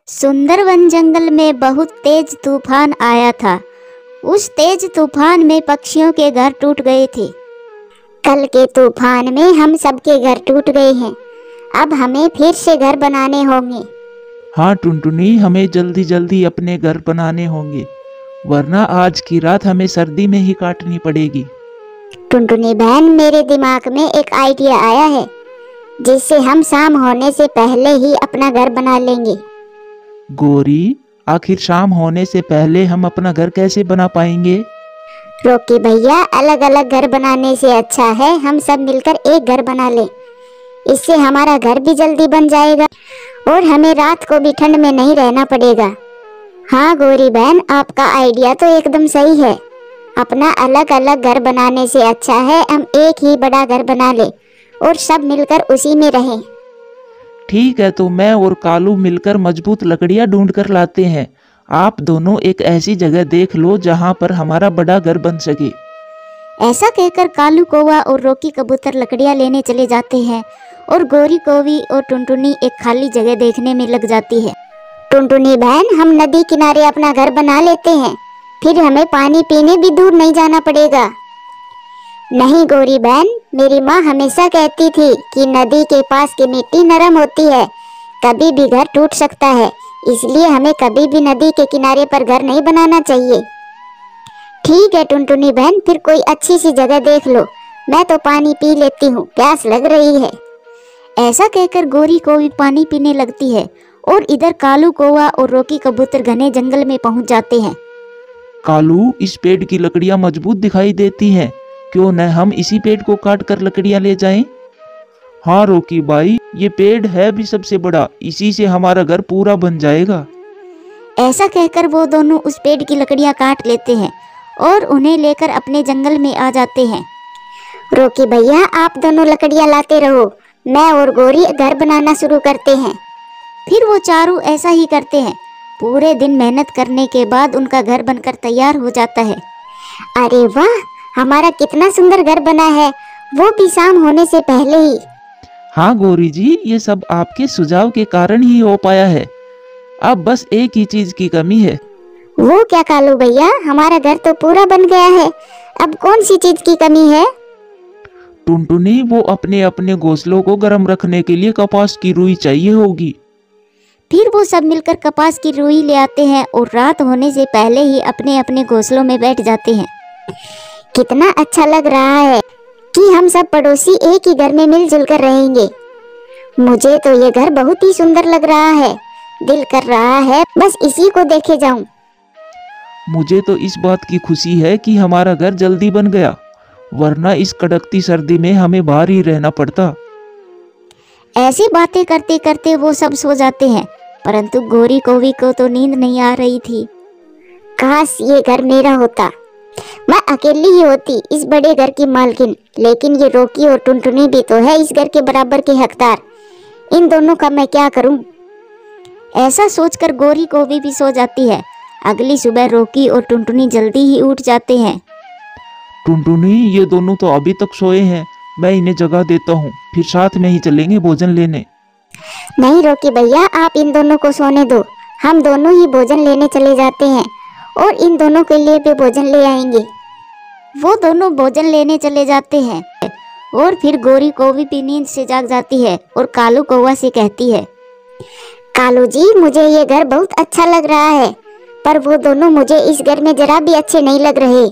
सुंदरवन जंगल में बहुत तेज तूफान आया था। उस तेज तूफान में पक्षियों के घर टूट गए थे। कल के तूफान में हम सबके घर टूट गए हैं। अब हमें फिर से घर बनाने होंगे। हाँ टुनटुनी, हमें जल्दी जल्दी अपने घर बनाने होंगे, वरना आज की रात हमें सर्दी में ही काटनी पड़ेगी। टुनटुनी बहन, मेरे दिमाग में एक आइडिया आया है जिससे हम शाम होने से पहले ही अपना घर बना लेंगे। गोरी, आखिर शाम होने से पहले हम अपना घर कैसे बना पाएंगे? रोकी भैया, अलग अलग घर बनाने से अच्छा है हम सब मिलकर एक घर बना लें। इससे हमारा घर भी जल्दी बन जाएगा और हमें रात को भी ठंड में नहीं रहना पड़ेगा। हाँ गोरी बहन, आपका आइडिया तो एकदम सही है। अपना अलग अलग घर बनाने से अच्छा है हम एक ही बड़ा घर बना ले और सब मिलकर उसी में रहें। ठीक है, तो मैं और कालू मिलकर मजबूत लकड़ियां ढूंढ कर लाते हैं। आप दोनों एक ऐसी जगह देख लो जहां पर हमारा बड़ा घर बन सके। ऐसा कहकर कालू कौवा और रोकी कबूतर लकड़ियां लेने चले जाते हैं और गोरी कौवी और टुनटुनी एक खाली जगह देखने में लग जाती है। टुनटुनी बहन, हम नदी किनारे अपना घर बना लेते हैं, फिर हमें पानी पीने भी दूर नहीं जाना पड़ेगा। नहीं गोरी बहन, मेरी माँ हमेशा कहती थी कि नदी के पास की मिट्टी नरम होती है, कभी भी घर टूट सकता है, इसलिए हमें कभी भी नदी के किनारे पर घर नहीं बनाना चाहिए। ठीक है टुनटुनी बहन, फिर कोई अच्छी सी जगह देख लो, मैं तो पानी पी लेती हूँ, प्यास लग रही है। ऐसा कहकर गोरी कौवी पानी पीने लगती है और इधर कालू कौवा और रोकी कबूतर घने जंगल में पहुंच जाते हैं। कालू, इस पेड़ की लकड़ियां मजबूत दिखाई देती हैं, क्यों न हम इसी पेड़ को काट कर लकड़ियां ले जाएं? हाँ रोकी भाई, ये पेड़ है भी सबसे बड़ा, इसी से हमारा घर पूरा बन जाएगा। ऐसा कहकर वो दोनों उस पेड़ की लकड़ियां काट लेते हैं और उन्हें लेकर अपने जंगल में आ जाते हैं। रोकी भैया, आप दोनों लकड़ियां लाते रहो, मैं और गोरी घर बनाना शुरू करते हैं। फिर वो चारों ऐसा ही करते हैं। पूरे दिन मेहनत करने के बाद उनका घर बनकर तैयार हो जाता है। अरे वाह, हमारा कितना सुंदर घर बना है, वो भी शाम होने से पहले ही। हाँ गोरी जी, ये सब आपके सुझाव के कारण ही हो पाया है। अब बस एक ही चीज की कमी है। वो क्या कालू भैया, हमारा घर तो पूरा बन गया है, अब कौन सी चीज की कमी है? टुनटुनी, वो अपने अपने घोंसलों को गर्म रखने के लिए कपास की रुई चाहिए होगी। फिर वो सब मिलकर कपास की रुई ले आते हैं और रात होने से पहले ही अपने अपने घोंसलों में बैठ जाते हैं। कितना अच्छा लग रहा है कि हम सब पड़ोसी एक ही घर में मिलजुल कर रहेंगे। मुझे तो ये घर बहुत ही सुंदर लग रहा है, दिल कर रहा है बस इसी को देखे जाऊं। मुझे तो इस बात की खुशी है कि हमारा घर जल्दी बन गया, वरना इस कड़कती सर्दी में हमें बाहर ही रहना पड़ता। ऐसी बातें करते करते वो सब सो जाते हैं, परंतु गोरी कौवी को तो नींद नहीं आ रही थी। काश ये घर मेरा होता, मैं अकेली ही होती इस बड़े घर की मालकिन, लेकिन ये रोकी और टुनटुनी भी तो है इस घर के बराबर के हकदार। इन दोनों का मैं क्या करूं? ऐसा सोचकर गोरी कौवी भी सो जाती है। अगली सुबह रोकी और टुनटुनी जल्दी ही उठ जाते हैं। टुनटुनी, ये दोनों तो अभी तक सोए हैं, मैं इन्हें जगा देता हूँ, फिर साथ में ही चलेंगे भोजन लेने। नहीं रोकी भैया, आप इन दोनों को सोने दो, हम दोनों ही भोजन लेने चले जाते हैं और इन दोनों के लिए भी भोजन ले आएंगे। वो दोनों भोजन लेने चले जाते हैं और फिर गोरी कौवी भी नींद से जाग जाती है और कालू कौवा से कहती है, कालू जी, मुझे ये घर बहुत अच्छा लग रहा है, पर वो दोनों मुझे इस घर में जरा भी अच्छे नहीं लग रहे।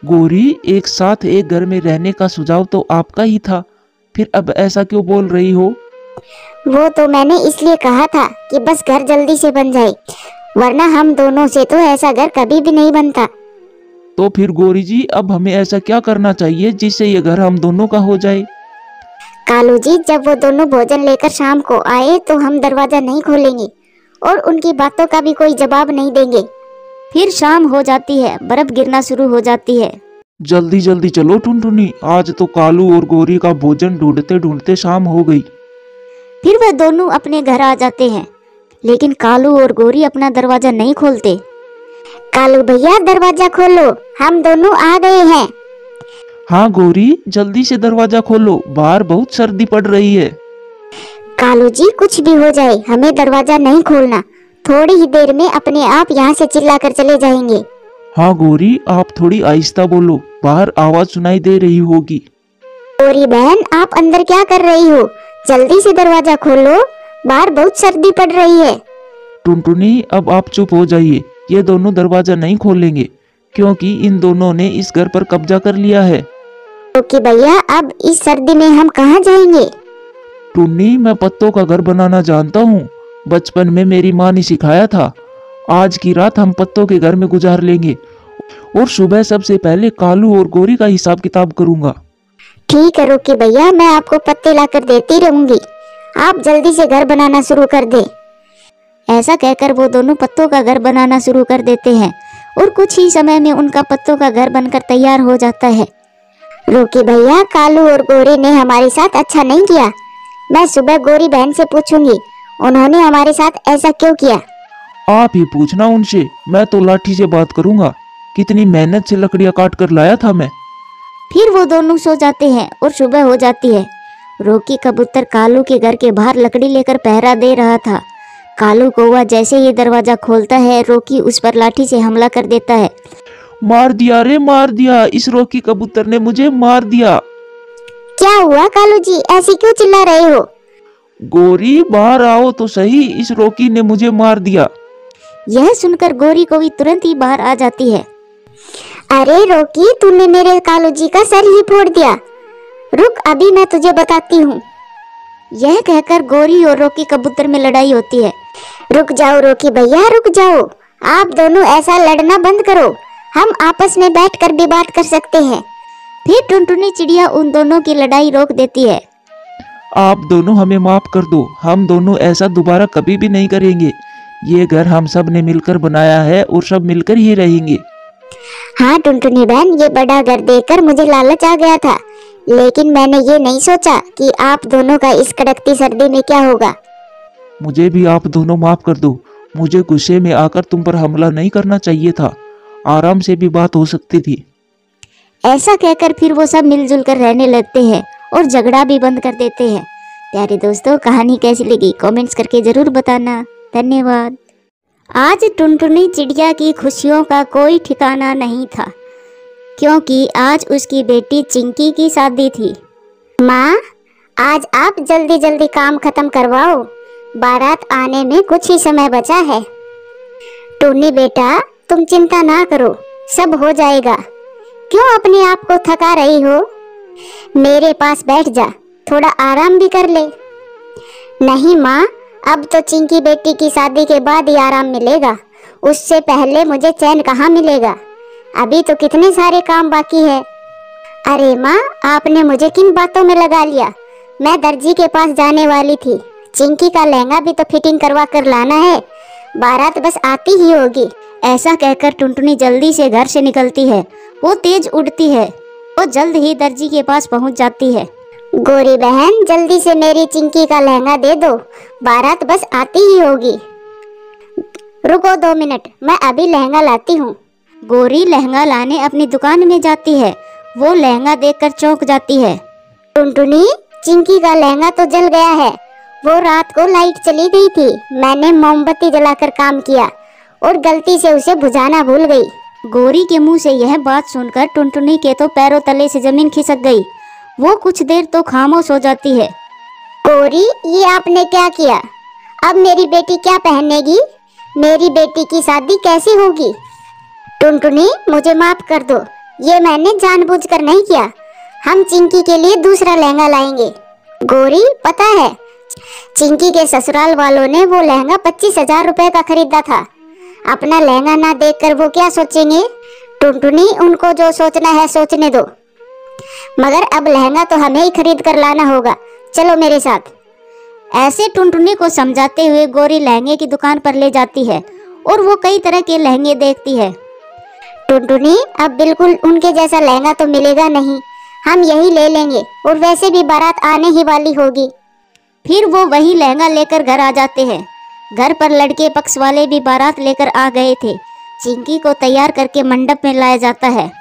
गोरी, एक साथ एक घर में रहने का सुझाव तो आपका ही था, फिर अब ऐसा क्यों बोल रही हो? वो तो मैंने इसलिए कहा था कि बस घर जल्दी से बन जाए, वरना हम दोनों से तो ऐसा घर कभी भी नहीं बनता। तो फिर गोरी जी, अब हमें ऐसा क्या करना चाहिए जिससे ये घर हम दोनों का हो जाए? कालू जी, जब वो दोनों भोजन लेकर शाम को आए तो हम दरवाजा नहीं खोलेंगे और उनकी बातों का भी कोई जवाब नहीं देंगे। फिर शाम हो जाती है, बर्फ गिरना शुरू हो जाती है। जल्दी जल्दी चलो टुनटुनी, आज तो कालू और गोरी का भोजन ढूंढते ढूंढते शाम हो गई। फिर वे दोनों अपने घर आ जाते हैं, लेकिन कालू और गोरी अपना दरवाजा नहीं खोलते। कालू भैया, दरवाजा खोलो, हम दोनों आ गए हैं। हाँ गोरी, जल्दी से दरवाजा खोलो, बाहर बहुत सर्दी पड़ रही है। कालू जी, कुछ भी हो जाए हमें दरवाजा नहीं खोलना। थोड़ी ही देर में अपने आप यहाँ से चिल्लाकर चले जाएंगे। हाँ गौरी, आप थोड़ी आहिस्ता बोलो, बाहर आवाज सुनाई दे रही होगी। गौरी बहन, आप अंदर क्या कर रही हो? जल्दी से दरवाजा खोलो, बाहर बहुत सर्दी पड़ रही है। टुनटुनी, अब आप चुप हो जाइए। ये दोनों दरवाजा नहीं खोलेंगे क्योंकि इन दोनों ने इस घर पर कब्जा कर लिया है। रोकी भैया, अब इस सर्दी में हम कहाँ जाएंगे? टुन्नी, मैं पत्तों का घर बनाना जानता हूँ। बचपन में मेरी माँ ने सिखाया था। आज की रात हम पत्तों के घर में गुजार लेंगे और सुबह सबसे पहले कालू और गौरी का हिसाब किताब करूंगा। ठीक है रोकी भैया, मैं आपको पत्ते लाकर देती रहूंगी। आप जल्दी से घर बनाना शुरू कर दे। ऐसा कहकर वो दोनों पत्तों का घर बनाना शुरू कर देते हैं और कुछ ही समय में उनका पत्तों का घर बनकर तैयार हो जाता है। रोकी भैया, कालू और गौरी ने हमारे साथ अच्छा नहीं किया। मैं सुबह गौरी बहन से पूछूंगी उन्होंने हमारे साथ ऐसा क्यों किया। आप ही पूछना उनसे, मैं तो लाठी से बात करूंगा। कितनी मेहनत से लकड़ियां काट कर लाया था मैं। फिर वो दोनों सो जाते हैं और सुबह हो जाती है। रोकी कबूतर कालू के घर के बाहर लकड़ी लेकर पहरा दे रहा था। कालू कौवा जैसे ही दरवाजा खोलता है, रोकी उस पर लाठी से हमला कर देता है। मार दिया रे, मार दिया, इस रोकी कबूतर ने मुझे मार दिया। क्या हुआ कालू जी, ऐसी क्यों चिल्ला रहे हो? गौरी, बाहर आओ तो सही, इस रोकी ने मुझे मार दिया। यह सुनकर गौरी कौवी तुरंत ही बाहर आ जाती है। अरे रोकी, तूने मेरे कालू जी का सर ही फोड़ दिया। रुक, अभी मैं तुझे बताती हूँ। यह कहकर गौरी और रोकी कबूतर में लड़ाई होती है। रुक जाओ रोकी भैया, रुक जाओ। आप दोनों ऐसा लड़ना बंद करो, हम आपस में बैठकर भी बात कर सकते हैं। फिर टुनटुनी चिड़िया उन दोनों की लड़ाई रोक देती है। आप दोनों हमें माफ कर दो, हम दोनों ऐसा दोबारा कभी भी नहीं करेंगे। ये घर हम सब ने मिलकर बनाया है और सब मिलकर ही रहेंगे। हाँ टुनटुनी बहन, ये बड़ा घर देखकर मुझे लालच आ गया था, लेकिन मैंने ये नहीं सोचा कि आप दोनों का इस कड़कती सर्दी में क्या होगा। मुझे भी आप दोनों माफ कर दो। मुझे गुस्से में आकर तुम पर हमला नहीं करना चाहिए था, आराम से भी बात हो सकती थी। ऐसा कहकर फिर वो सब मिलजुल कर रहने लगते हैं और झगड़ा भी बंद कर देते हैं। प्यारे दोस्तों, कहानी कैसी लगी कमेंट्स करके जरूर बताना। धन्यवाद। आज टुनटुनी चिड़िया की खुशियों का कोई ठिकाना नहीं था, क्योंकि आज उसकी बेटी चिंकी की शादी थी। माँ, आज आप जल्दी जल्दी काम खत्म करवाओ, बारात आने में कुछ ही समय बचा है। टुन्नी बेटा, तुम चिंता ना करो, सब हो जाएगा। क्यों अपने आप को थका रही हो? मेरे पास बैठ जा, थोड़ा आराम भी कर ले। नहीं माँ, अब तो चिंकी बेटी की शादी के बाद ही आराम मिलेगा, उससे पहले मुझे चैन कहाँ मिलेगा। अभी तो कितने सारे काम बाकी है। अरे माँ, आपने मुझे किन बातों में लगा लिया? मैं दर्जी के पास जाने वाली थी, चिंकी का लहंगा भी तो फिटिंग करवा कर लाना है, बारात बस आती ही होगी। ऐसा कहकर टुनटुनी जल्दी से घर से निकलती है। वो तेज उड़ती है, वो जल्द ही दर्जी के पास पहुंच जाती है। गौरी बहन, जल्दी से मेरी चिंकी का लहंगा दे दो, बारात बस आती ही होगी। रुको 2 मिनट, मैं अभी लहंगा लाती हूँ। गौरी लहंगा लाने अपनी दुकान में जाती है। वो लहंगा देखकर चौंक जाती है। टुनटुनी, चिंकी का लहंगा तो जल गया है। वो रात को लाइट चली गई थी, मैंने मोमबत्ती जलाकर काम किया और गलती से उसे बुझाना भूल गई। गौरी के मुंह से यह बात सुनकर टुनटुनी के तो पैरों तले से जमीन खिसक गई। वो कुछ देर तो खामोश हो जाती है। गौरी, ये आपने क्या किया? अब मेरी बेटी क्या पहनेगी? मेरी बेटी की शादी कैसे होगी? टुनटुनी, मुझे माफ कर दो, ये मैंने जानबूझकर नहीं किया। हम चिंकी के लिए दूसरा लहंगा लाएंगे। गौरी, पता है, चिंकी के ससुराल वालों ने वो लहंगा 25,000 रुपए का खरीदा था। अपना लहंगा ना देखकर वो क्या सोचेंगे? टुनटुनी, उनको जो सोचना है सोचने दो, मगर अब लहंगा तो हमें ही खरीद कर लाना होगा। चलो मेरे साथ। ऐसे टुनटुनी को समझाते हुए गौरी लहंगे की दुकान पर ले जाती है और वो कई तरह के लहंगे देखती है। टुनटुनी, अब बिल्कुल उनके जैसा लहंगा तो मिलेगा नहीं, हम यही ले लेंगे, और वैसे भी बारात आने ही वाली होगी। फिर वो वही लहंगा लेकर घर आ जाते हैं। घर पर लड़के पक्ष वाले भी बारात लेकर आ गए थे। चिंकी को तैयार करके मंडप में लाया जाता है।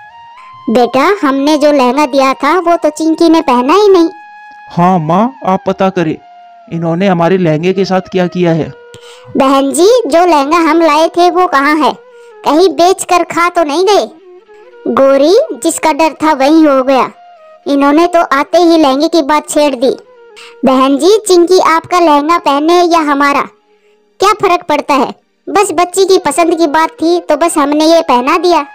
बेटा, हमने जो लहंगा दिया था वो तो चिंकी ने पहना ही नहीं। हाँ माँ, आप पता करें, इन्होंने हमारे लहंगे के साथ क्या किया है? बहन जी, जो लहंगा हम लाए थे वो कहाँ है? कहीं बेच कर खा तो नहीं गए? गोरी, जिसका डर था वही हो गया। इन्होंने तो आते ही लहंगे की बात छेड़ दी। बहन जी, चिंकी आपका लहंगा पहने या हमारा, क्या फर्क पड़ता है? बस बच्ची की पसंद की बात थी तो बस हमने ये पहना दिया।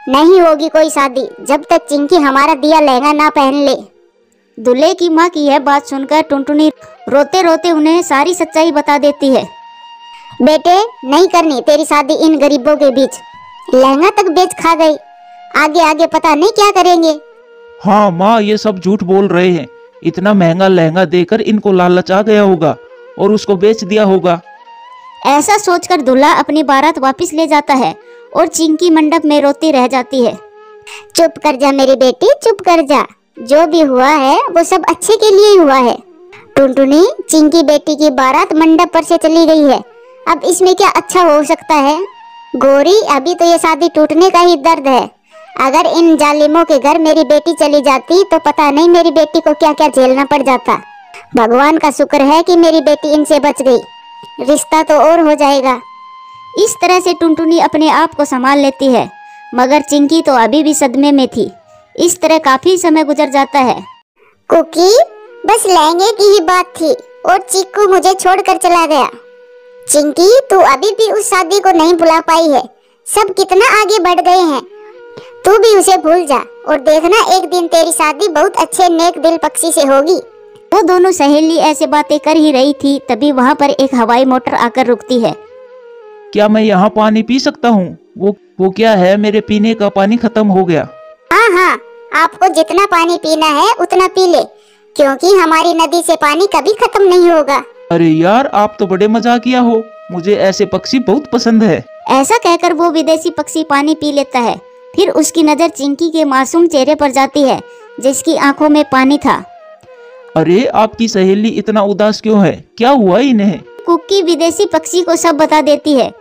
नहीं होगी कोई शादी जब तक चिंकी हमारा दिया लहंगा ना पहन ले। दूल्हे की माँ की यह बात सुनकर टुनटुनी रोते रोते उन्हें सारी सच्चाई बता देती है। बेटे, नहीं करनी तेरी शादी इन गरीबों के बीच। लहंगा तक बेच खा गई, आगे आगे पता नहीं क्या करेंगे। हाँ माँ, ये सब झूठ बोल रहे हैं। इतना महंगा लहंगा देकर इनको लालच आ गया होगा और उसको बेच दिया होगा। ऐसा सोचकर दूल्हा अपनी बारात वापस ले जाता है और चिंकी मंडप में रोती रह जाती है। चुप कर जा मेरी बेटी, चुप कर जा। जो भी हुआ है वो सब अच्छे के लिए हुआ है। टुनटुनी, चिंकी बेटी की बारात मंडप पर से चली गई है, अब इसमें क्या अच्छा हो सकता है? गोरी, अभी तो ये शादी टूटने का ही दर्द है। अगर इन जालिमों के घर मेरी बेटी चली जाती तो पता नहीं मेरी बेटी को क्या क्या झेलना पड़ जाता। भगवान का शुक्र है कि मेरी बेटी इनसे बच गई, रिश्ता तो और हो जाएगा। इस तरह से टुनटुनी अपने आप को संभाल लेती है, मगर चिंकी तो अभी भी सदमे में थी। इस तरह काफी समय गुजर जाता है। कुकी, बस लहंगे की ही बात थी और चीकू मुझे छोड़कर चला गया। चिंकी, तू अभी भी उस शादी को नहीं भुला पाई है। सब कितना आगे बढ़ गए हैं, तू भी उसे भूल जा और देखना एक दिन तेरी शादी बहुत अच्छे नेक दिल पक्षी से होगी। वो दोनों सहेली ऐसे बातें कर ही रही थी, तभी वहाँ पर एक हवाई मोटर आकर रुकती है। क्या मैं यहाँ पानी पी सकता हूँ? वो क्या है, मेरे पीने का पानी खत्म हो गया। हाँ, आपको जितना पानी पीना है उतना पी ले, क्योंकि हमारी नदी से पानी कभी खत्म नहीं होगा। अरे यार, आप तो बड़े मजाकिया हो, मुझे ऐसे पक्षी बहुत पसंद है। ऐसा कहकर वो विदेशी पक्षी पानी पी लेता है। फिर उसकी नजर चिंकी के मासूम चेहरे पर जाती है, जिसकी आंखों में पानी था। अरे, आपकी सहेली इतना उदास क्यों है? क्या हुआ इन्हें? कुकी विदेशी पक्षी को सब बता देती है।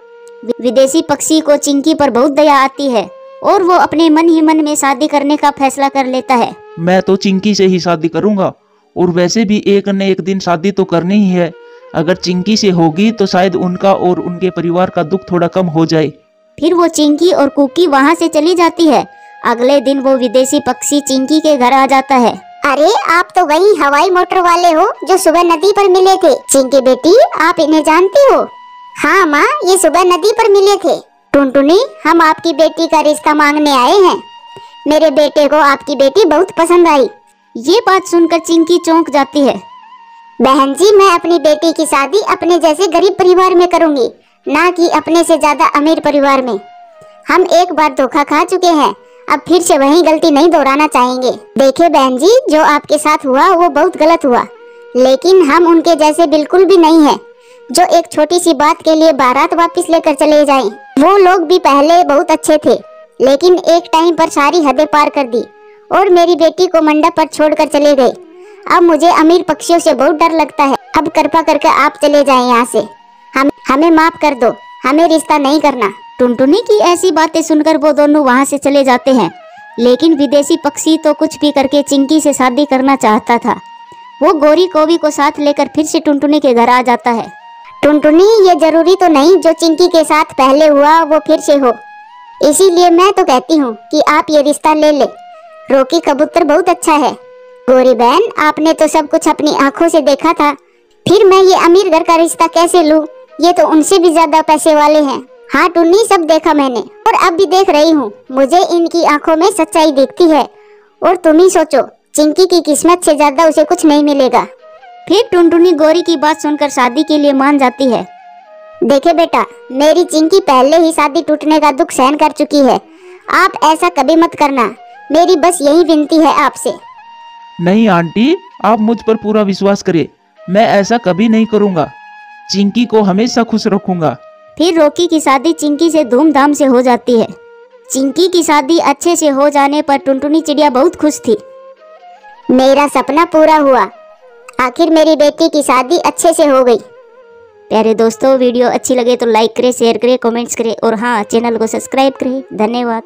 विदेशी पक्षी को चिंकी पर बहुत दया आती है और वो अपने मन ही मन में शादी करने का फैसला कर लेता है। मैं तो चिंकी से ही शादी करूंगा, और वैसे भी एक न एक दिन शादी तो करनी ही है। अगर चिंकी से होगी तो शायद उनका और उनके परिवार का दुख थोड़ा कम हो जाए। फिर वो चिंकी और कुकी वहाँ से चली जाती है। अगले दिन वो विदेशी पक्षी चिंकी के घर आ जाता है। अरे, आप तो वही हवाई मोटर वाले हो जो सुबह नदी पर मिले थे। चिंकी बेटी, आप इन्हें जानती हो? हाँ माँ, ये सुबह नदी पर मिले थे। टुनटुनी, हम आपकी बेटी का रिश्ता मांगने आए हैं। मेरे बेटे को आपकी बेटी बहुत पसंद आई। ये बात सुनकर चिंकी चौंक जाती है। बहन जी, मैं अपनी बेटी की शादी अपने जैसे गरीब परिवार में करूंगी, ना कि अपने से ज्यादा अमीर परिवार में। हम एक बार धोखा खा चुके हैं, अब फिर से वही गलती नहीं दोहराना चाहेंगे। देखिए बहन जी, जो आपके साथ हुआ वो बहुत गलत हुआ, लेकिन हम उनके जैसे बिल्कुल भी नहीं है जो एक छोटी सी बात के लिए बारात वापस लेकर चले जाएं। वो लोग भी पहले बहुत अच्छे थे, लेकिन एक टाइम पर सारी हदें पार कर दी और मेरी बेटी को मंडप पर छोड़कर चले गए। अब मुझे अमीर पक्षियों से बहुत डर लगता है। अब कृपा करके आप चले जाएं यहाँ से। हमें माफ कर दो, हमें रिश्ता नहीं करना। टुनटुनी की ऐसी बातें सुनकर वो दोनों वहाँ से चले जाते हैं, लेकिन विदेशी पक्षी तो कुछ भी करके चिंकी से शादी करना चाहता था। वो गोरी कोवी को साथ लेकर फिर से टुनटुनी के घर आ जाता है। टुनटुनी, ये जरूरी तो नहीं जो चिंकी के साथ पहले हुआ वो फिर से हो, इसीलिए मैं तो कहती हूँ कि आप ये रिश्ता ले ले। रोकी कबूतर बहुत अच्छा है। गोरी बहन, आपने तो सब कुछ अपनी आंखों से देखा था, फिर मैं ये अमीर घर का रिश्ता कैसे लूँ? ये तो उनसे भी ज्यादा पैसे वाले हैं। हाँ टुन्नी, सब देखा मैंने और अब भी देख रही हूँ। मुझे इनकी आंखों में सच्चाई दिखती है और तुम ही सोचो, चिंकी की किस्मत से ज्यादा उसे कुछ नहीं मिलेगा। फिर टुनटुनी गोरी की बात सुनकर शादी के लिए मान जाती है। देखे बेटा, मेरी चिंकी पहले ही शादी टूटने का दुख सहन कर चुकी है, आप ऐसा कभी मत करना। मेरी बस यही विनती है आपसे। नहीं आंटी, आप मुझ पर पूरा विश्वास करें, मैं ऐसा कभी नहीं करूँगा। चिंकी को हमेशा खुश रखूंगा। फिर रोकी की शादी चिंकी से धूमधाम से हो जाती है। चिंकी की शादी अच्छे से हो जाने पर टुनटुनी चिड़िया बहुत खुश थी। मेरा सपना पूरा हुआ, आखिर मेरी बेटी की शादी अच्छे से हो गई। प्यारे दोस्तों, वीडियो अच्छी लगे तो लाइक करें, शेयर करें, कमेंट्स करें और हाँ, चैनल को सब्सक्राइब करें। धन्यवाद।